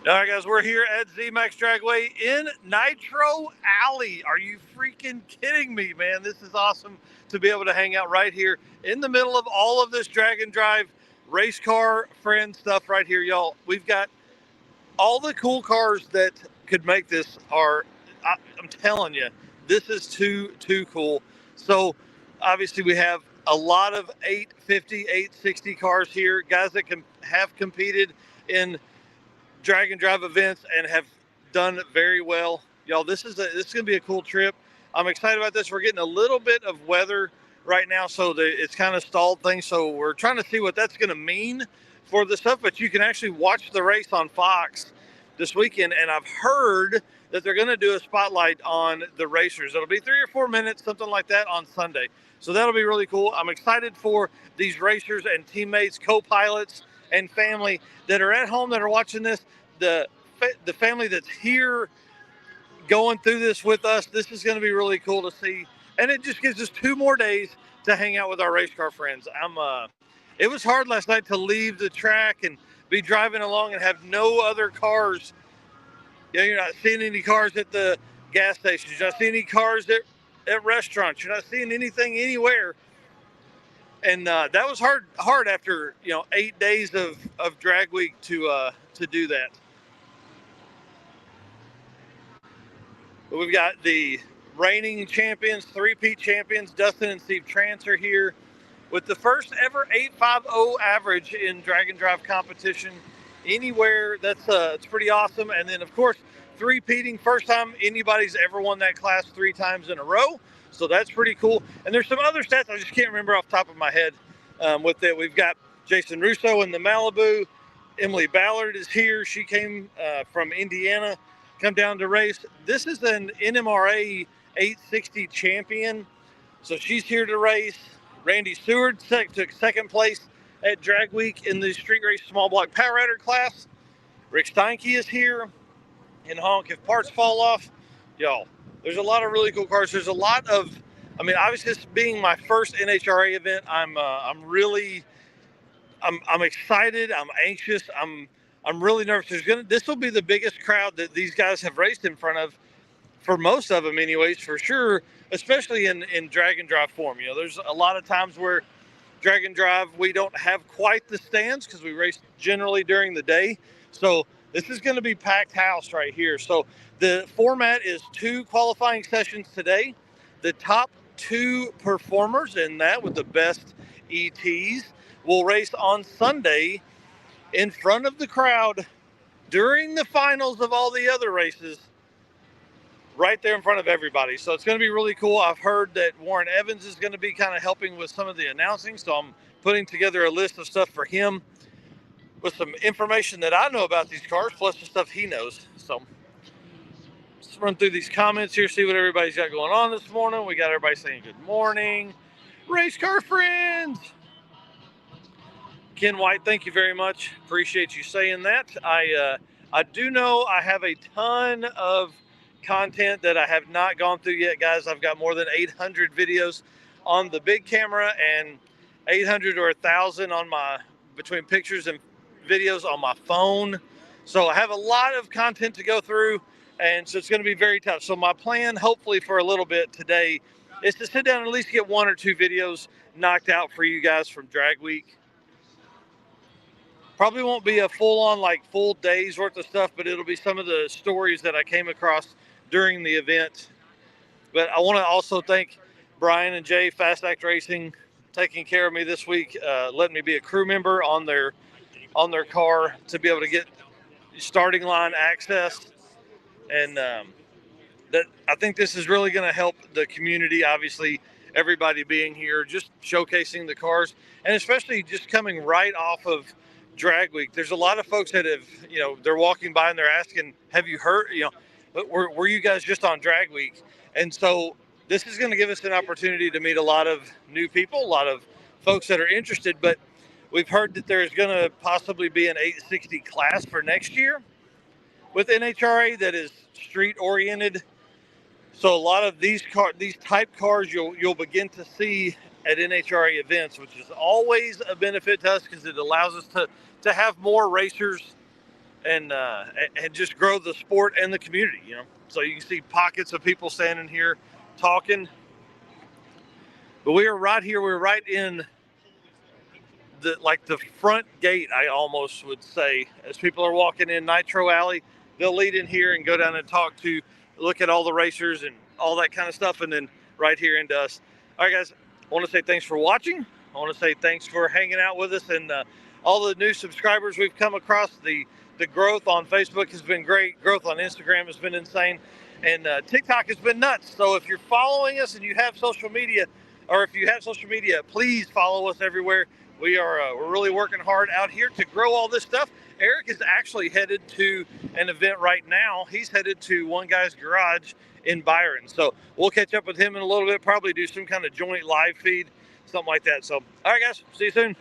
All right, guys, we're here at ZMax Dragway in Nitro Alley. Are you freaking kidding me, man? This is awesome to be able to hang out right here in the middle of all of this drag and drive race car friend stuff right here, y'all. We've got all the cool cars that could make this I'm telling you, this is too cool. So obviously we have a lot of 850, 860 cars here, guys that have competed in drag and drive events and have done very well. Y'all, this is gonna be a cool trip. I'm excited about this. We're getting a little bit of weather right now, so it's kind of stalled things. So we're trying to see what that's gonna mean for the stuff. But you can actually watch the race on Fox this weekend, and I've heard that they're gonna do a spotlight on the racers. It'll be 3 or 4 minutes, something like that, on Sunday. So that'll be really cool. I'm excited for these racers and teammates, co-pilots, and family that are at home that are watching this, the family that's here going through this with us. This is going to be really cool to see, and it just gives us 2 more days to hang out with our race car friends. It was hard last night to leave the track and be driving along and have no other cars. You know, you're not seeing any cars at the gas stations. You're not seeing any cars at restaurants. You're not seeing anything anywhere. And that was hard after 8 days of drag week to do that. But we've got the reigning champions, three-peat champions, Dustin and Steve Trance are here with the first ever 850 average in drag and drive competition anywhere. It's pretty awesome. And then of course, three-peating, first time anybody's ever won that class 3 times in a row. So that's pretty cool. And there's some other stats I just can't remember off the top of my head with it. We've got Jason Russo in the Malibu. Emily Ballard is here. She came from Indiana, come down to race. This is an NMRA 860 champion. So she's here to race. Randy Seward took second place at Drag Week in the street race small block power rider class. Rick Steinke is here. And honk if parts fall off. Y'all, there's a lot of really cool cars. There's a lot of, obviously this being my first NHRA event, I'm excited. I'm anxious. I'm really nervous. This will be the biggest crowd that these guys have raced in front of, for most of them anyways, for sure, especially in drag and drive form. There's a lot of times where drag and drive, we don't have quite the stands because we race generally during the day. So this is going to be packed house right here. So the format is 2 qualifying sessions today. The top 2 performers in that with the best ETs will race on Sunday in front of the crowd during the finals of all the other races, right there in front of everybody. So it's going to be really cool. I've heard that Warren Evans is going to be kind of helping with some of the announcing. So I'm putting together a list of stuff for him with some information that I know about these cars, plus the stuff he knows. So let's run through these comments here, see what everybody's got going on this morning. We got everybody saying good morning. Race car friends. Ken White, thank you very much. Appreciate you saying that. I do know I have a ton of content that I have not gone through yet, guys. I've got more than 800 videos on the big camera and 800 or 1,000 on between pictures and videos on my phone. So I have a lot of content to go through, and so it's going to be very tough. So my plan, hopefully for a little bit today, is to sit down and at least get 1 or 2 videos knocked out for you guys from Drag Week. Probably won't be a full day's worth of stuff, but it'll be some of the stories that I came across during the event. But I want to also thank Brian and Jay, Fast Act Racing, taking care of me this week, letting me be a crew member on their car to be able to get starting line access. And that I think this is really going to help the community. Obviously, everybody being here, just showcasing the cars, and especially just coming right off of Drag Week. There's a lot of folks that have, they're walking by and they're asking, have you heard, were you guys just on Drag Week? And so this is going to give us an opportunity to meet a lot of new people, a lot of folks that are interested. But we've heard that there's going to possibly be an 860 class for next year with NHRA that is street oriented. So a lot of these type cars you'll begin to see at NHRA events, which is always a benefit to us because it allows us to have more racers and just grow the sport and the community, you know. So you can see pockets of people standing here talking. But we are right here. We're right in the front gate, I almost would say. As people are walking in Nitro Alley, they'll lead in here and go down and look at all the racers and all that kind of stuff, and then right here into us. All right, guys, I want to say thanks for watching. I want to say thanks for hanging out with us, and all the new subscribers we've come across. The growth on Facebook has been great. Growth on Instagram has been insane, and TikTok has been nuts. So if you're following us and you have social media, or if you have social media, please follow us everywhere. We're really working hard out here to grow all this stuff. Eric is actually headed to an event right now. He's headed to one guy's garage in Byron. So we'll catch up with him in a little bit, probably do some kind of joint live feed, something like that. So, all right, guys, see you soon.